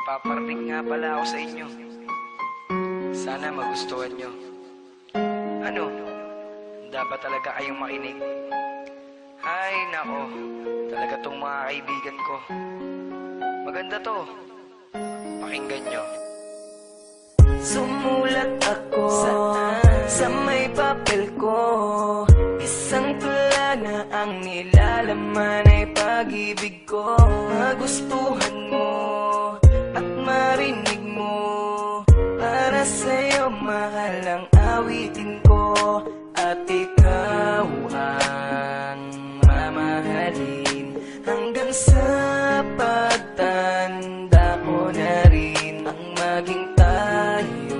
Paparating nga pala ako sa inyo. Sana magustuhan nyo. Ano? Dapat talaga kayong makinig. Ay, nako. Talaga tong mga kaibigan ko. Maganda to. Pakinggan nyo. Sumulat ako sa may papel ko. Isang tula na ang nilalaman ay pag-ibig ko. Magustuhan mo at marinig mo. Para sa'yo mahal ang awitin ko. At ikaw ang mamahalin hanggang sa pagtanda ko na rin. Ang maging tayo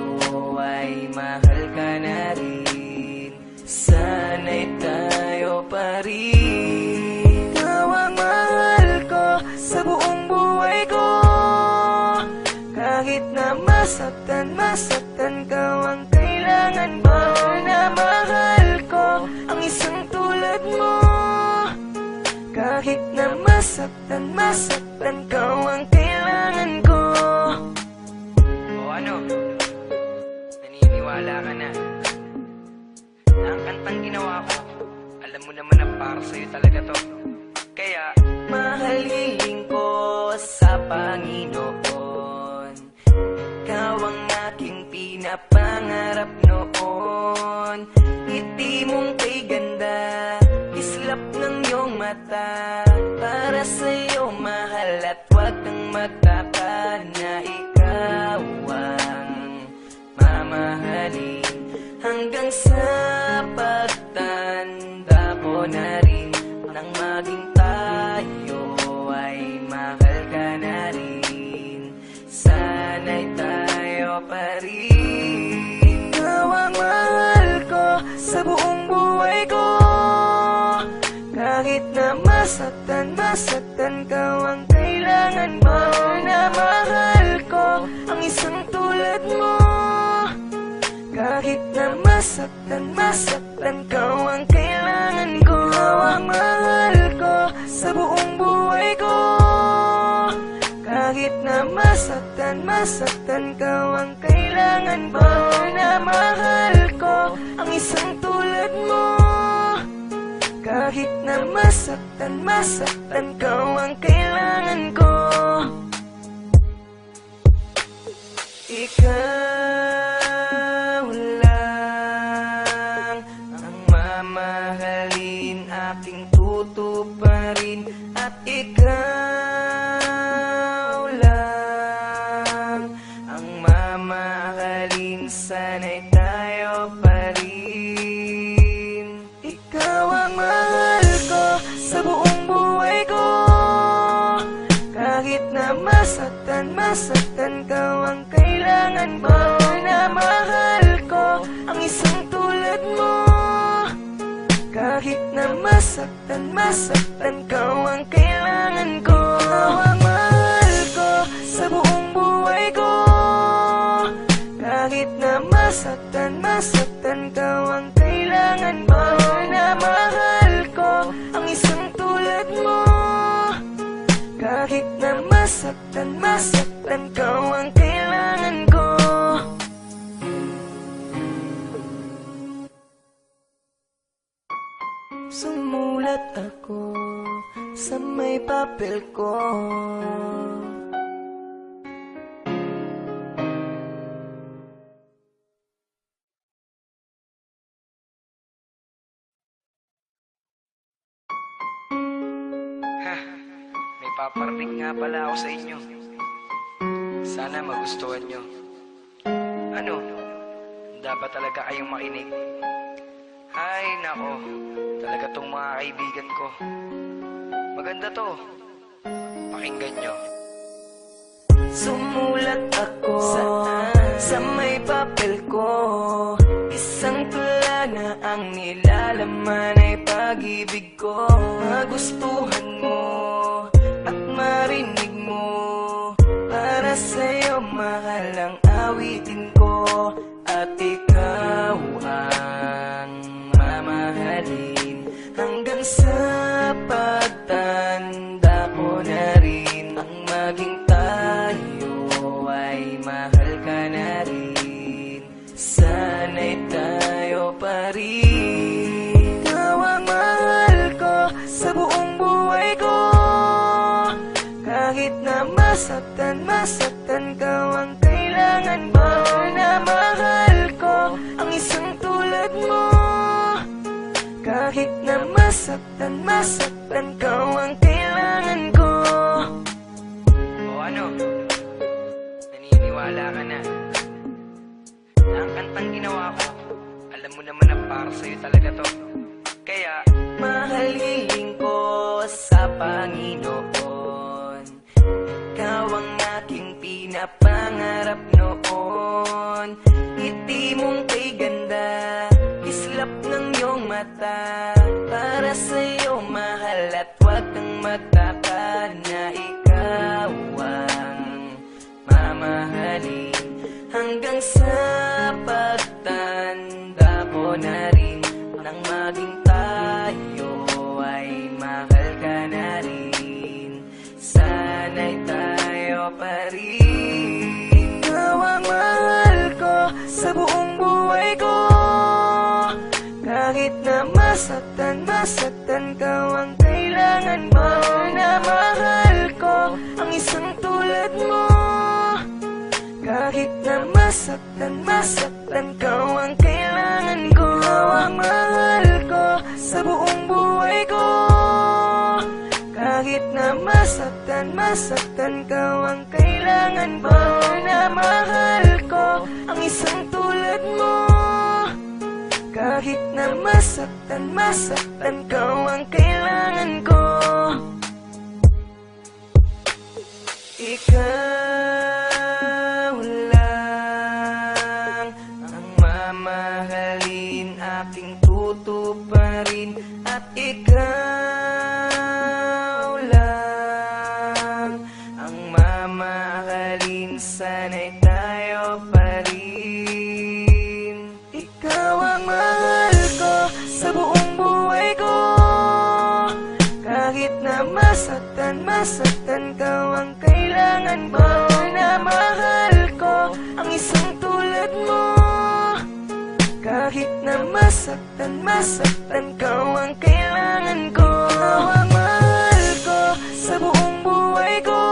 ay mahal ka na rin. Sana'y tayo pa rin. Ikaw ang mahal ko sa buong buhay ko. Kahit na masaktan ka ang kailangan mo. Na mahal ko ang isang tulad mo. Kahit na masaktan ka ang kailangan ko. O ano? Naniniwala ka na? Na ang kantang ginawa ko, alam mo naman na para sa'yo talaga to. Kaya, mahal hiling ko sa Panginoon. Ikaw ang aking pinapangarap noon. Ngiti mong kay ganda, kislap ng iyong mata. Para sa'yo mahal at huwag kang magtaka na ikaw ang mamahalin hanggang sa pagtanda ko na rin. Nang maging tayo ay mahal ka na rin. Sana'y tayo pa rin. Ikaw ang mahal ko sa buong buhay ko. Kahit na masaktan ka ang kailangan mo. Na mahal ko ang isang tulad mo. Kahit na masaktan ka ang kailangan ko. Ikaw ang mahal ko sa buong buhay ko. Kahit na masaktan ka ang kailangan mo. Na mahal ko ang isang tulad mo. Kahit na masaktan ka ang kailangan ko. Ikaw lang ang mamahalin, aking tutuparin. At ikaw lang ang mamahalin. Sana'y tayo pa rin. Ikaw ang mahal ko sa buong buhay ko. Kahit na masaktan ka ang kailangan mo. Na mahal ko ang isang tulad mo. Kahit na masaktan ka ang kailangan ko. Ikaw ang mahal ko sa buong buhay ko. Kahit na masaktan ka ang kailangan mo. Na mahal ko ang isang tulad mo. Kahit na masaktan ka ang kailangan ko. Sumulat ako sa may papel ko. may paparating nga pala ako sa inyo. Sana magustuhan nyo. Ano? Dapat talaga kayong makinig. Ay, nako. Talaga tong mga kaibigan ko. Maganda to. Pakinggan nyo. Sumulat ako sa may papel ko. Isang tula na ang nilalaman ay pag-ibig ko. Magustuhan mo at marinig mo. Para sa'yo mahal ang awitin ko. At ikaw ang mamahalin hanggang sa pagtanda ko na rin. Ang maging tayo masaktan, masaktan ka ang kailangan mo na mahal ko ang isang tulad mo. Kahit na masaktan, masaktan ka ang kailangan ko. O ano? Naniniwala ka na? Na ang kantang ginawa ko, alam mo naman na para sa'yo talaga to. Kaya, mahalin ko sa Panginoon, ikaw ang aking pinapangarap noon. Ngiti mong kay ganda, kislap ng iyong mata, para sa'yo mahal at huwag kang magtaka na ikaw ang mamahalin. Hanggang sa pagtanda ko na rin, nang maging tayo ay mahal ka na rin. Sana'y tayo pa rin. Ikaw ang mahal ko sa buong buhay ko. Kahit na masaktan, masaktan ka ang kailangan mo na mahal ko ang isang tulad mo. Kahit na masaktan, masaktan ka ang kailangan ko. Ikaw ang mahal ko sa buong buhay ko. Kahit na masaktan, masaktan ka ang kailangan mo na mahal ko ang isang tulad mo. Kahit na masaktan, masaktan ka ang kailangan ko. Ikaw lang ang mamahalin, aking tutuparin. At ikaw lang ang mamahalin, sana'y tayo pa rin. Ikaw ang mahal ko sa buong buhay ko. Kahit na masaktan, masaktan ka ang kailangan mo na mahal ko ang isang tulad mo. Kahit na masaktan, masaktan ka ang kailangan ko. Ikaw ang mahal ko sa buong buhay ko.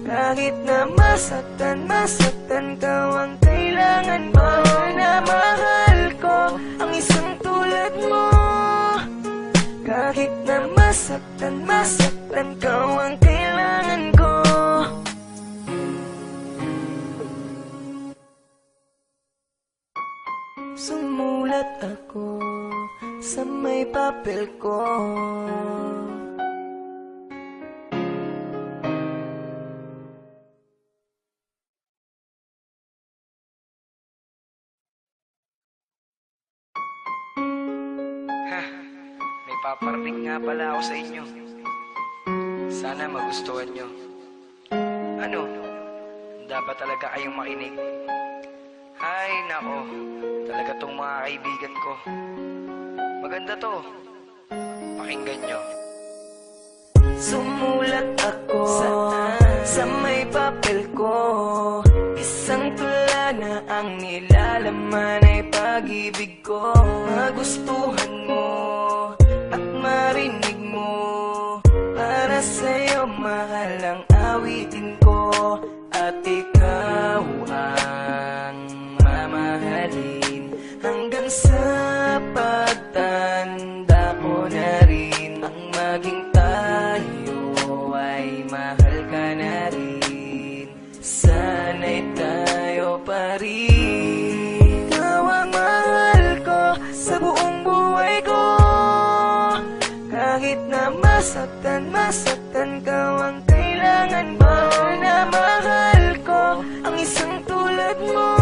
Kahit na masaktan, masaktan ka ang kailangan mo na mahal ko ang isang tulad mo. Kahit na masaktan, masaktan ka ang kailangan ko. Sumulat ako sa may papel ko. ha, may paparating nga pala ako sa inyo. Sana magustuhan nyo. Ano? Dapat talaga kayong makinig. Ay, nako. Talaga tong mga kaibigan ko. Maganda to. Pakinggan nyo. Sumulat ako sa may papel ko. Isang tula na ang nilalaman ay pag-ibig ko. Magustuhan mo at marinig mo. Para sa'yo mahal ang awitin ko. At ikaw ang mamahalin hanggang sa pagtanda ko na rin. Ang maging tayo ay mahal ka na rin. Sana'y tayo pa rin. Ikaw ang mahal ko sa buong buhay ko. Kahit na masaktan, masaktan ka ang kailangan mo na mahal ko ang isang tulad mo.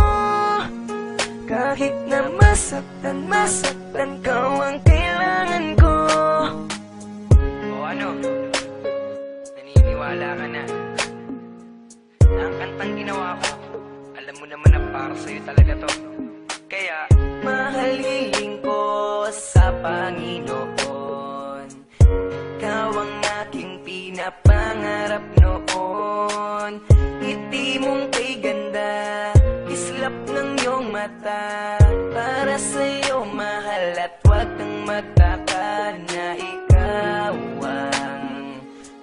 Kahit na masaktan, masaktan ka ang kailangan ko. O ano? Naniniwala ka na? Na ang kantang ginawa ko, alam mo naman na para sa'yo talaga to. Kaya, mahalin ko sa Panginoon, ikaw ang aking pinapangarap noon. Ngiti mong kay ganda, kislap ng iyong mata, para sa'yo mahal at huwag kang magtaka na ikaw ang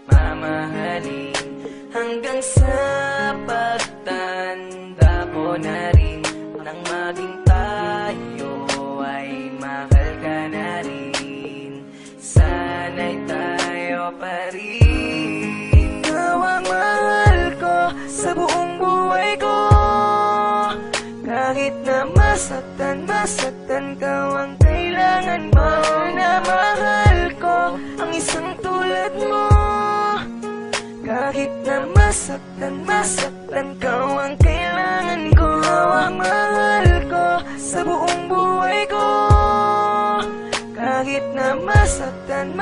mamahalin. tayo pa rin. Ikaw ang mahal ko sa buong buhay ko. Kahit na masaktan ka, ang kailangan mo na mahal ko ang isang tulad mo. Kahit na masaktan ka, ang kailangan ko ang mahal ko sa buong buhay ko. Kahit na masaktan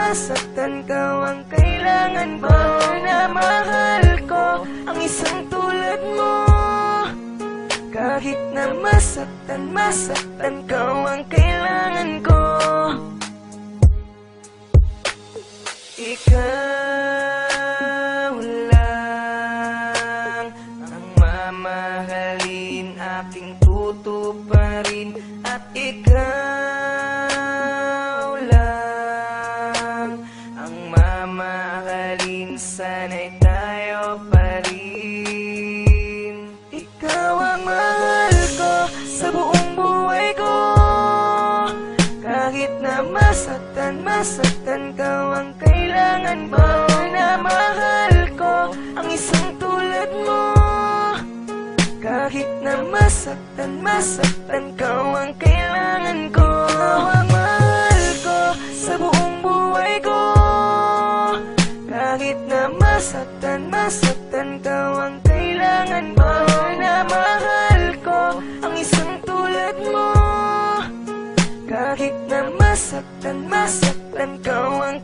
ka, ang kailangan mo na mahal ko ang isang tulad mo. Kahit na masaktan ka, ang kailangan ko. Ikaw lang ang mamahalin, aking tutuparin. At ikaw lang ang mamahalin, sana'y tayo pa rin. Ikaw ang mahal ko sa buong buhay ko. Kahit na masaktan ka, ang kailangan mo na mahal ko ang isang tulad mo. Kahit na masaktan ka, ang kailangan ko ang mahal ko sa buong buhay ko. Kahit na masaktan ka, ang kailangan mo na mahal ko ang isang tulad mo. Kahit na masaktan ka, ang